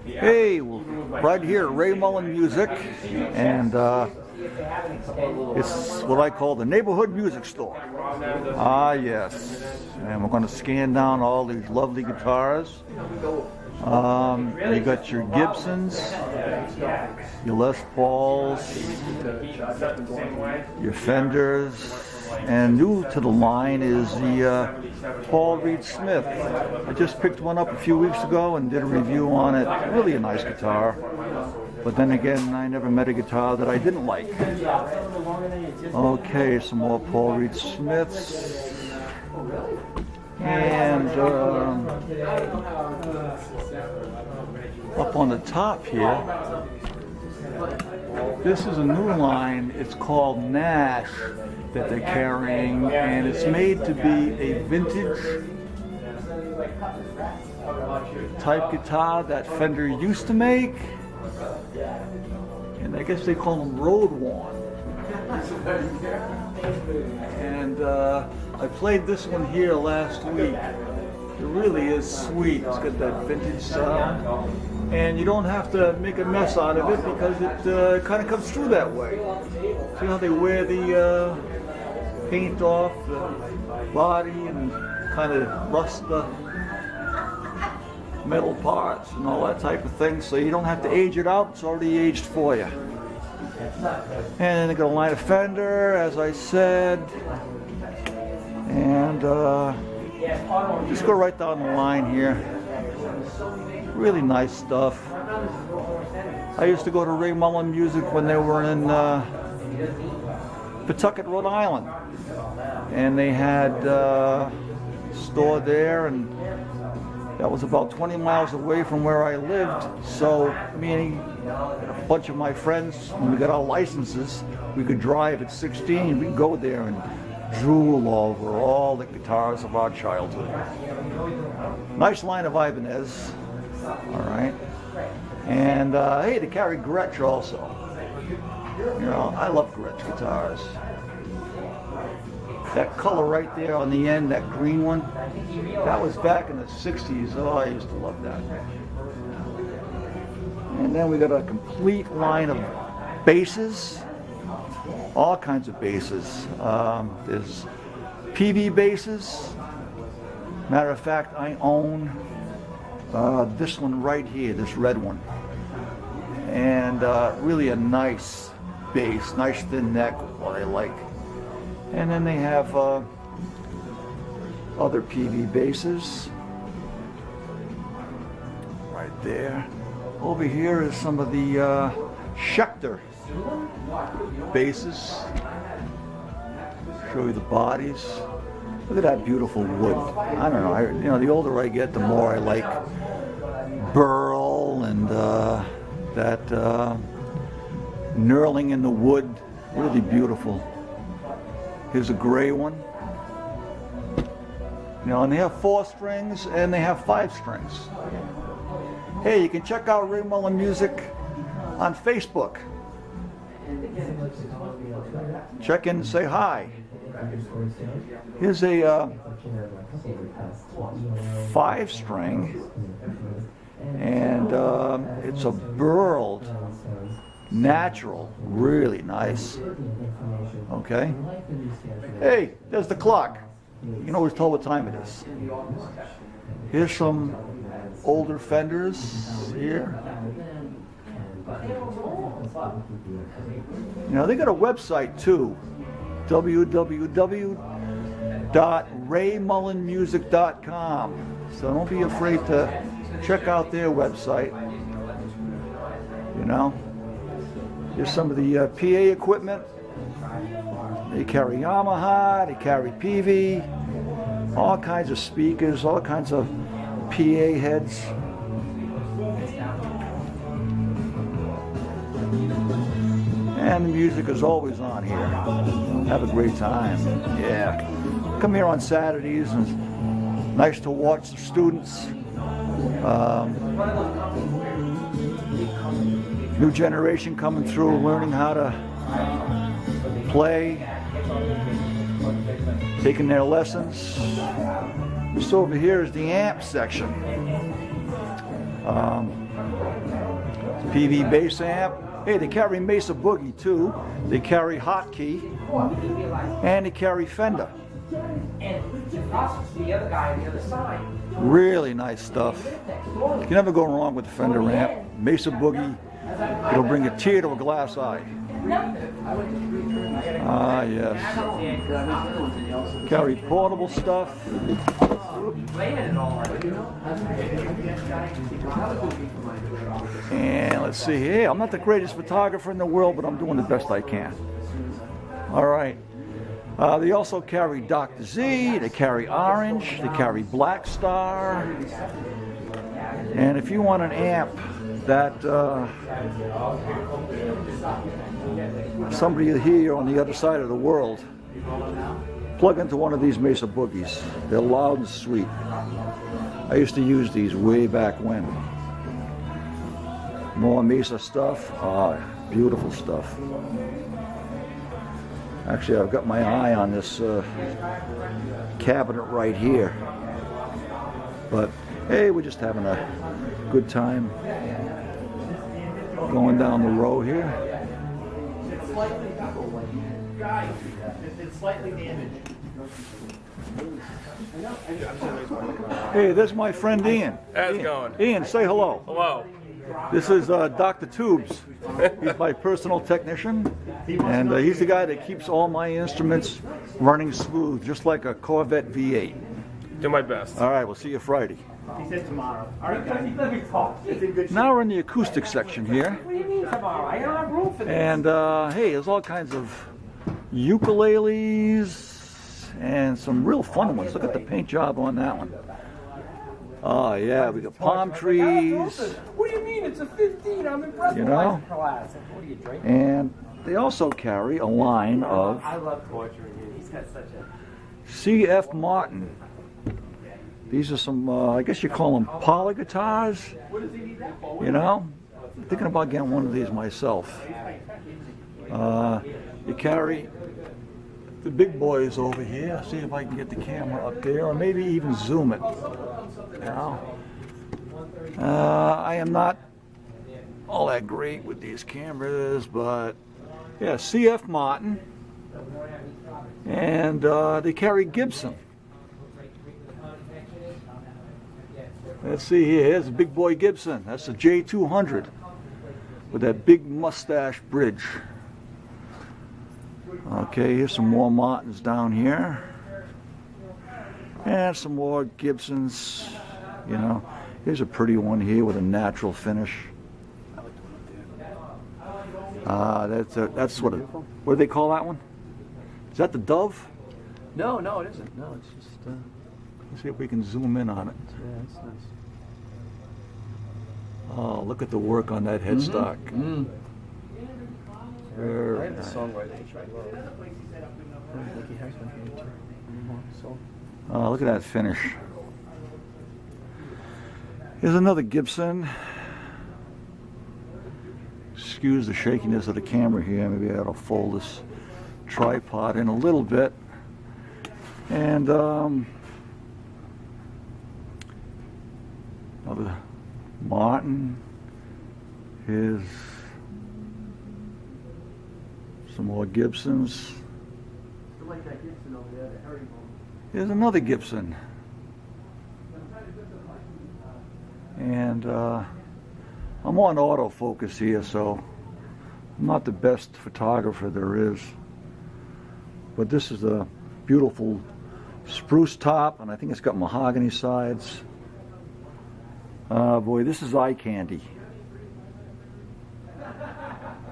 Hey, right here at Ray Mullin Music, and it's what I call the neighborhood music store. Ah, yes, and we're going to scan down all these lovely guitars. You got your Gibsons, your Les Pauls, your Fenders, and new to the line is the Paul Reed Smith. I just picked one up a few weeks ago and did a review on it. Really a nice guitar. But then again, I never met a guitar that I didn't like. Okay, some more Paul Reed Smiths. And up on the top here, this is a new line. It's called Nash that they're carrying, and it's made to be a vintage type guitar that Fender used to make, and I guess they call them road worn. And I played this one here last week. It really is sweet. It's got that vintage sound, and you don't have to make a mess out of it because it kind of comes through that way. See how they wear the paint off the body and kind of rust the metal parts and all that type of thing, so you don't have to age it out. It's already aged for you. And then they got a line of Fender, as I said, and just go right down the line here. Really nice stuff. I used to go to Ray Mullin Music when they were in Pawtucket, Rhode Island, and they had a store there, and that was about 20 miles away from where I lived. So me and a bunch of my friends, when we got our licenses, we could drive at 16. We'd go there and drool over all the guitars of our childhood. Nice line of Ibanez. All right. And hey, they carry Gretsch also. You know, I love Gretsch guitars. That color right there on the end, that green one, that was back in the 60s. Oh, I used to love that. And then we got a complete line of basses, all kinds of basses. There's PV basses. Matter of fact, I own this one right here, this red one. And really a nice bass, nice thin neck, what I like. And then they have other PV basses right there. Over here is some of the Schecter basses. Show you the bodies. Look at that beautiful wood. I don't know. You know, the older I get, the more I like burl and that knurling in the wood. Really beautiful. Here's a gray one. You know, and they have 4 strings and they have 5 strings. Hey, you can check out Ray Mullin Music on Facebook. Check in and say hi. Here's a 5-string, and it's a burled natural, really nice. Okay. Hey, there's the clock. You can always tell what time it is. Here's some older Fenders here. You know, they got a website too, www.raymullinmusic.com. So don't be afraid to check out their website. You know, here's some of the PA equipment. They carry Yamaha, they carry PV, all kinds of speakers, all kinds of PA heads. And the music is always on here. Have a great time. Yeah. Come here on Saturdays, and it's nice to watch the students. New generation coming through, learning how to play, taking their lessons. This over here is the amp section. PV bass amp. Hey, they carry Mesa Boogie too. They carry Hotkey, and they carry Fender. Really nice stuff. You can never go wrong with the Fender amp. Mesa Boogie, it'll bring a tear to a glass eye. Ah, yes. Carry portable stuff. And let's see here. I'm not the greatest photographer in the world, but I'm doing the best I can. All right. They also carry Dr. Z, they carry Orange, they carry Black Star. And if you want an amp that somebody here on the other side of the world, plug into one of these Mesa Boogies. They're loud and sweet. I used to use these way back when. More Mesa stuff. Ah, beautiful stuff. Actually, I've got my eye on this cabinet right here. But hey, we're just having a good time going down the road here. It's slightly damaged. Hey, there's my friend Ian. How's it going? Ian, say hello. Hello. This is Dr. Tubes. He's my personal technician, and he's the guy that keeps all my instruments running smooth, just like a Corvette V8. Do my best. All right, we'll see you Friday. He said tomorrow. All right, guys, let me talk. It's in good shape. Now we're in the acoustic section here. What do you mean tomorrow? I don't have room for this. And hey, there's all kinds of ukuleles and some real fun ones. Look at the paint job on that one. Oh yeah, we got palm trees. What do you mean? It's a 15. I'm impressed. You know? What are you drinking? And they also carry a line of I love torturing him. He's got such a... CF Martin. These are some, I guess you call them poly guitars. You know? I'm thinking about getting one of these myself. You carry the big boys over here. See if I can get the camera up there, or maybe even zoom it. You know? I am not all that great with these cameras, but yeah, CF Martin. And they carry Gibson. Let's see here, here's a big boy Gibson. That's a J200 with that big mustache bridge. Okay, here's some more Martins down here. And some more Gibsons, you know. Here's a pretty one here with a natural finish. That's what do they call that one? Is that the Dove? No, it isn't. No, it's just... Let's see if we can zoom in on it. Yeah, it's nice. Oh, look at the work on that headstock. Very I have the nice. songwriter, which I love. I think he has one here too. Oh, look at that finish. Here's another Gibson. Excuse the shakiness of the camera here. Maybe I ought to fold this tripod in a little bit. And another Martin. Here's some more Gibsons. Here's another Gibson. And I'm on autofocus here, so I'm not the best photographer there is. But this is a beautiful spruce top, and I think it's got mahogany sides. Boy, this is eye candy.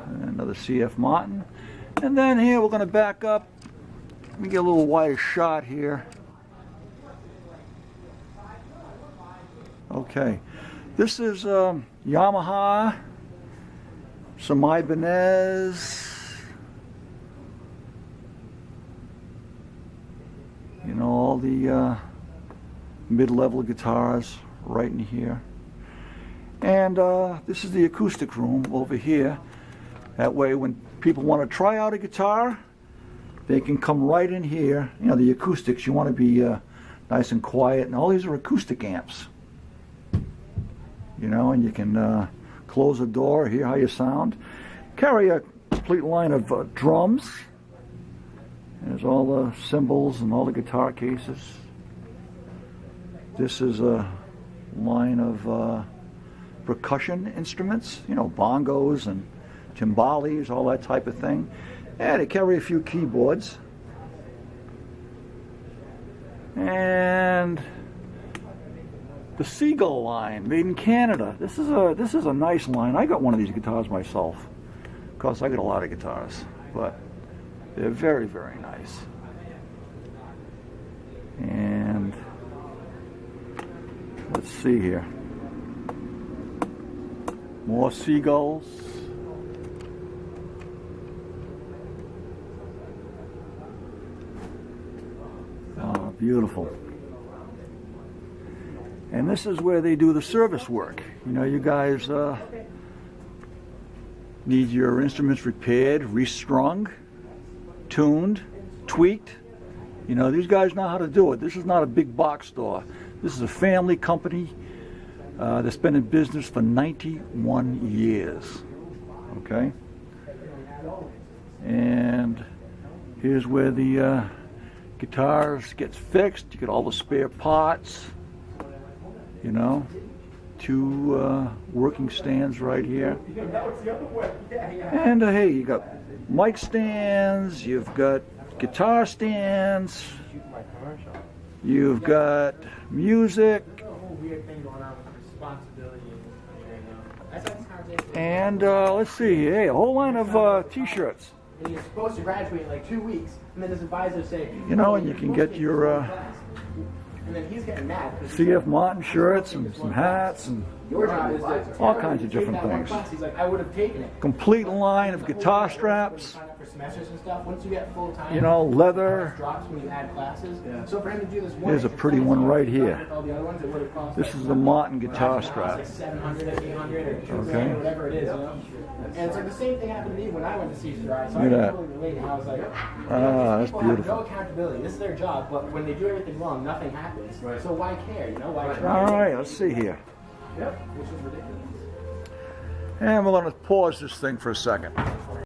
And another CF Martin. And then here we're going to back up. Let me get a little wider shot here. Okay. This is Yamaha, some Ibanez. You know, all the mid-level guitars right in here. And this is the acoustic room over here. That way when people want to try out a guitar, they can come right in here. You know, the acoustics, you want to be nice and quiet, and all these are acoustic amps. you know, and you can close the door, hear how you sound. Carry a complete line of drums. There's all the cymbals and all the guitar cases. This is a line of percussion instruments, you know, bongos and timbales, all that type of thing. And they carry a few keyboards. And the Seagull line, made in Canada. This is a nice line. I got one of these guitars myself. Of course, I got a lot of guitars, but they're very, very nice. And let's see here. More seagulls. Oh, beautiful. And this is where they do the service work. You know, you guys need your instruments repaired, restrung, tuned, tweaked. You know, these guys know how to do it. This is not a big box store. This is a family company that's been in business for 91 years. Okay? And here's where the guitars gets fixed. You get all the spare parts. You know, 2 working stands right here. And hey, you got mic stands, you've got guitar stands, you've got music, and let's see, hey, a whole line of t-shirts. And you're supposed to graduate in like 2 weeks, and then his advisor say, you know, and you can get your and then he's getting mad. CF Martin shirts and some hats and Your job is all kinds of different things. He's like, I would have taken it. Complete line of guitar straps. Sign up for semesters and stuff. Once you get full time, You know, leather. drops when you add classes. So for him to do this one, Here's a pretty one right here. all the other ones, it would have cost This is the Martin guitar like strap. 700 or 800 or 2 Okay. or whatever it is, you know. And it's like the same thing happened to me when I went to C3I. So I Look at that. totally relate. I was like, Ah, that's people have beautiful. no accountability. This is their job, but when they do everything wrong, nothing happens. So why care? You know, why try? All right, let's see here. Yep, which is ridiculous. And we're going to pause this thing for a second.